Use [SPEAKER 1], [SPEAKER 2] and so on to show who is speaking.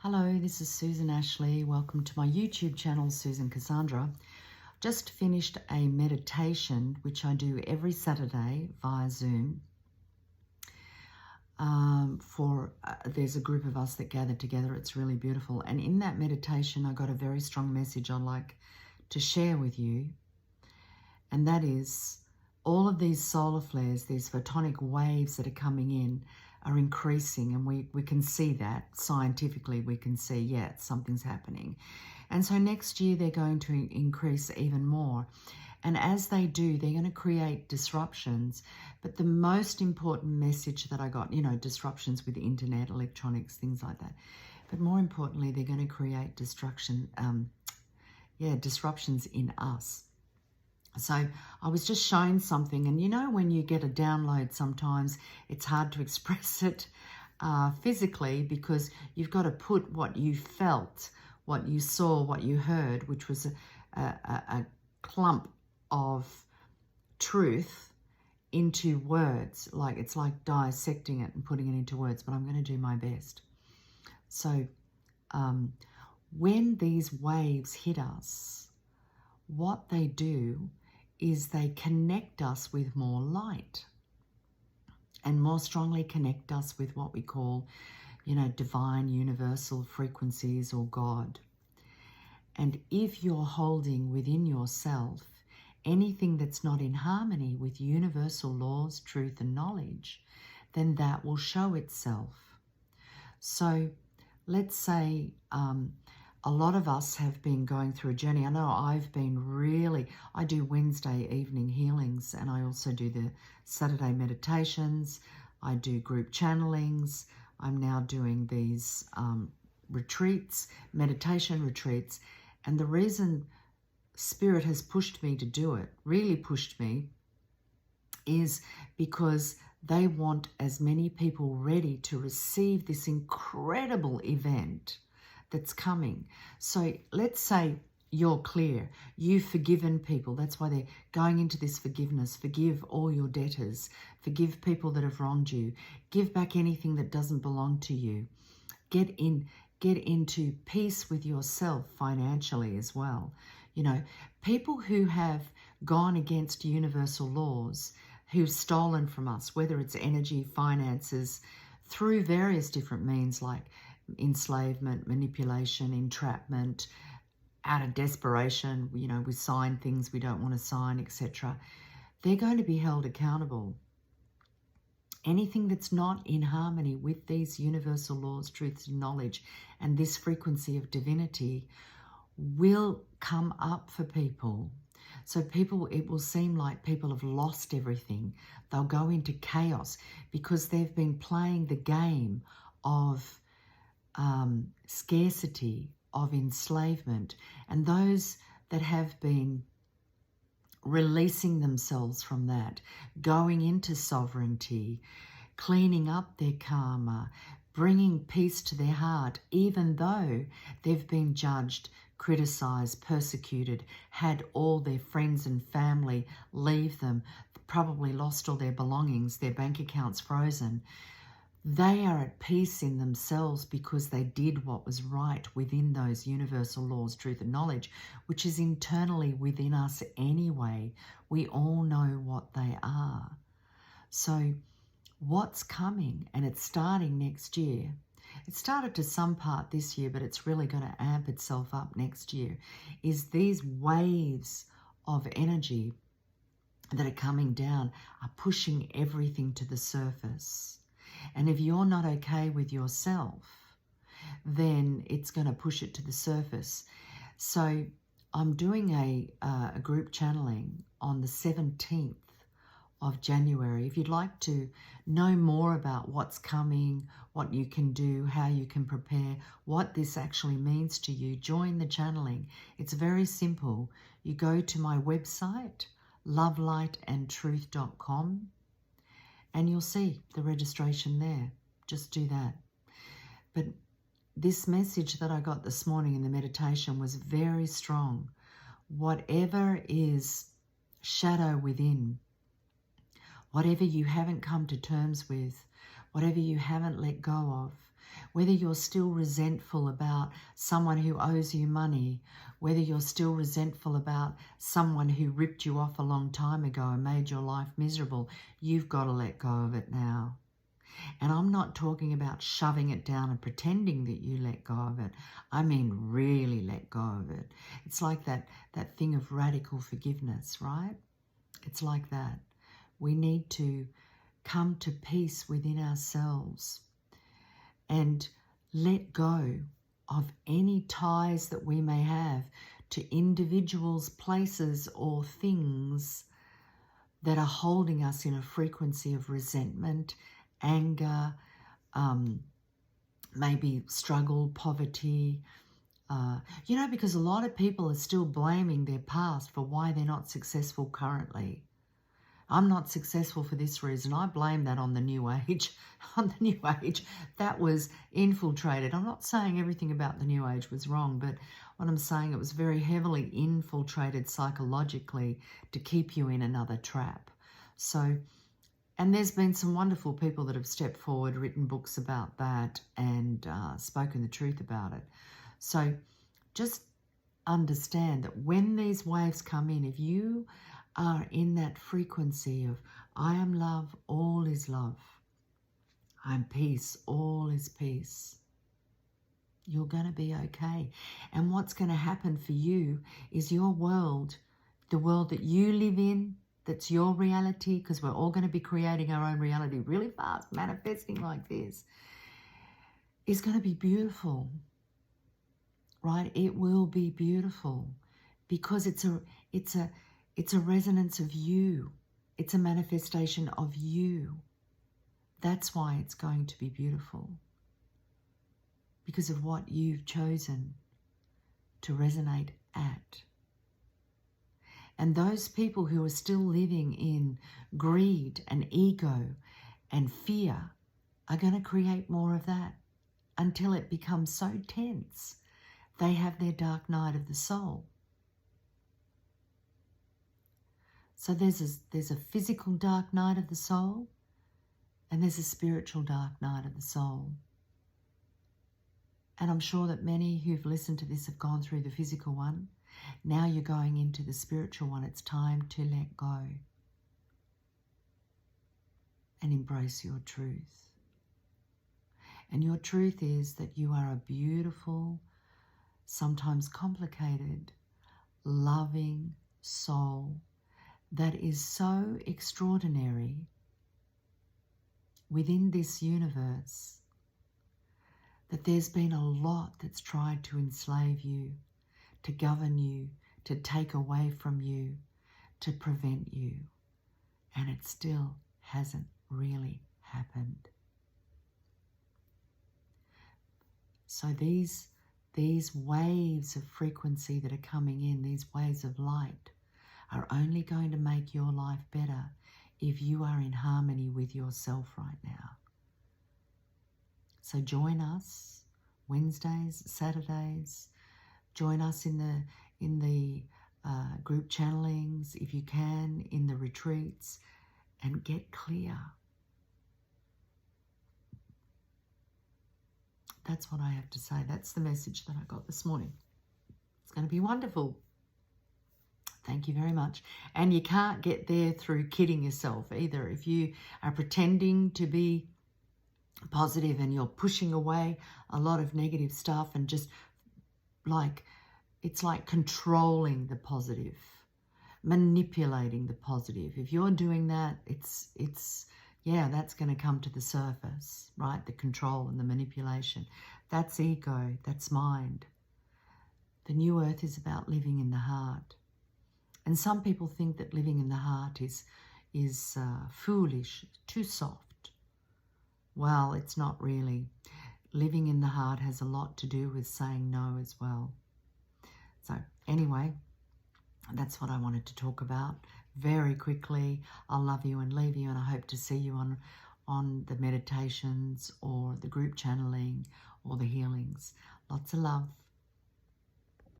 [SPEAKER 1] Hello, this is Susan Ashley. Welcome to my YouTube channel, Susan&Kassandra. Just finished a meditation, which I do every Saturday via Zoom. There's a group of us that gather together. It's really beautiful. And in that meditation, I got a very strong message I'd like to share with you. And that is all of these solar flares, these photonic waves that are coming in, are increasing, and we can see that scientifically. We can see, yeah, something's happening. And so next year they're going to increase even more. And as they do, they're going to create disruptions. But the most important message that I got, disruptions with the internet, electronics, things like that. But more importantly, they're going to create disruptions in us. So I was just showing something, and when you get a download, sometimes it's hard to express it physically, because you've got to put what you felt, what you saw, what you heard, which was a clump of truth, into words. It's like dissecting it and putting it into words, but I'm going to do my best. So when these waves hit us, what they do is they connect us with more light, and more strongly connect us with what we call, divine universal frequencies, or God. And if you're holding within yourself anything that's not in harmony with universal laws, truth, and knowledge, then that will show itself. So let's say a lot of us have been going through a journey. I know I do Wednesday evening healings, and I also do the Saturday meditations. I do group channelings. I'm now doing these retreats, meditation retreats. And the reason Spirit has pushed me to do it, really pushed me, is because they want as many people ready to receive this incredible event that's coming. So let's say you're clear, you've forgiven people. That's why they're going into this forgiveness. Forgive all your debtors. Forgive people that have wronged you. Give back anything that doesn't belong to you. Get into peace with yourself financially as well. People who have gone against universal laws, who've stolen from us, whether it's energy, finances, through various different means like enslavement, manipulation, entrapment, out of desperation, we sign things we don't want to sign, etc. They're going to be held accountable. Anything that's not in harmony with these universal laws, truths, and knowledge, and this frequency of divinity will come up for people. So it will seem like people have lost everything. They'll go into chaos because they've been playing the game of scarcity, of enslavement, and those that have been releasing themselves from that, going into sovereignty, cleaning up their karma, bringing peace to their heart, even though they've been judged, criticized, persecuted, had all their friends and family leave them, probably lost all their belongings, their bank accounts frozen. They are at peace in themselves because they did what was right within those universal laws, truth, and knowledge, which is internally within us anyway. We all know what they are. So what's coming, and it's starting next year. It started to some part this year, but it's really going to amp itself up next year, is these waves of energy that are coming down are pushing everything to the surface. And if you're not okay with yourself, then it's going to push it to the surface. So I'm doing a group channeling on the 17th of January. If you'd like to know more about what's coming, what you can do, how you can prepare, what this actually means to you, join the channeling. It's very simple. You go to my website, lovelightandtruth.com, and you'll see the registration there. Just do that. But this message that I got this morning in the meditation was very strong. Whatever is shadow within, whatever you haven't come to terms with, whatever you haven't let go of, whether you're still resentful about someone who owes you money, whether you're still resentful about someone who ripped you off a long time ago and made your life miserable, you've got to let go of it now. And I'm not talking about shoving it down and pretending that you let go of it. I mean really let go of it. It's like that thing of radical forgiveness, right? It's like that. We need to come to peace within ourselves and let go of any ties that we may have to individuals, places, or things that are holding us in a frequency of resentment, anger, maybe struggle, poverty. Because a lot of people are still blaming their past for why they're not successful currently. I'm not successful for this reason. I blame that on the New Age. On the New Age, that was infiltrated. I'm not saying everything about the New Age was wrong, but what I'm saying, it was very heavily infiltrated psychologically to keep you in another trap. So, and there's been some wonderful people that have stepped forward, written books about that, and spoken the truth about it. So just understand that when these waves come in, if you are in that frequency of I am love, all is love, I'm peace, all is peace, you're going to be okay. And what's going to happen for you is your world, the world that you live in, that's your reality, because we're all going to be creating our own reality really fast, manifesting like this, is going to be beautiful, right? It will be beautiful because it's a resonance of you. It's a manifestation of you. That's why it's going to be beautiful, because of what you've chosen to resonate at. And those people who are still living in greed and ego and fear are going to create more of that until it becomes so tense they have their dark night of the soul. So there's a physical dark night of the soul, and there's a spiritual dark night of the soul. And I'm sure that many who've listened to this have gone through the physical one. Now you're going into the spiritual one. It's time to let go and embrace your truth. And your truth is that you are a beautiful, sometimes complicated, loving soul that is so extraordinary within this universe that there's been a lot that's tried to enslave you, to govern you, to take away from you, to prevent you. And it still hasn't really happened. So these waves of frequency that are coming in, these waves of light, are only going to make your life better if you are in harmony with yourself right now. So join us Wednesdays, Saturdays. Join us in the group channelings, if you can, in the retreats, and get clear. That's what I have to say. That's the message that I got this morning. It's going to be wonderful. Thank you very much. And you can't get there through kidding yourself either. If you are pretending to be positive and you're pushing away a lot of negative stuff and just it's like controlling the positive, manipulating the positive. If you're doing that, that's going to come to the surface, right? The control and the manipulation. That's ego, that's mind. The new earth is about living in the heart. And some people think that living in the heart is foolish, too soft. Well, it's not really. Living in the heart has a lot to do with saying no as well. So anyway, that's what I wanted to talk about very quickly. I'll love you and leave you, and I hope to see you on the meditations or the group channeling or the healings. Lots of love.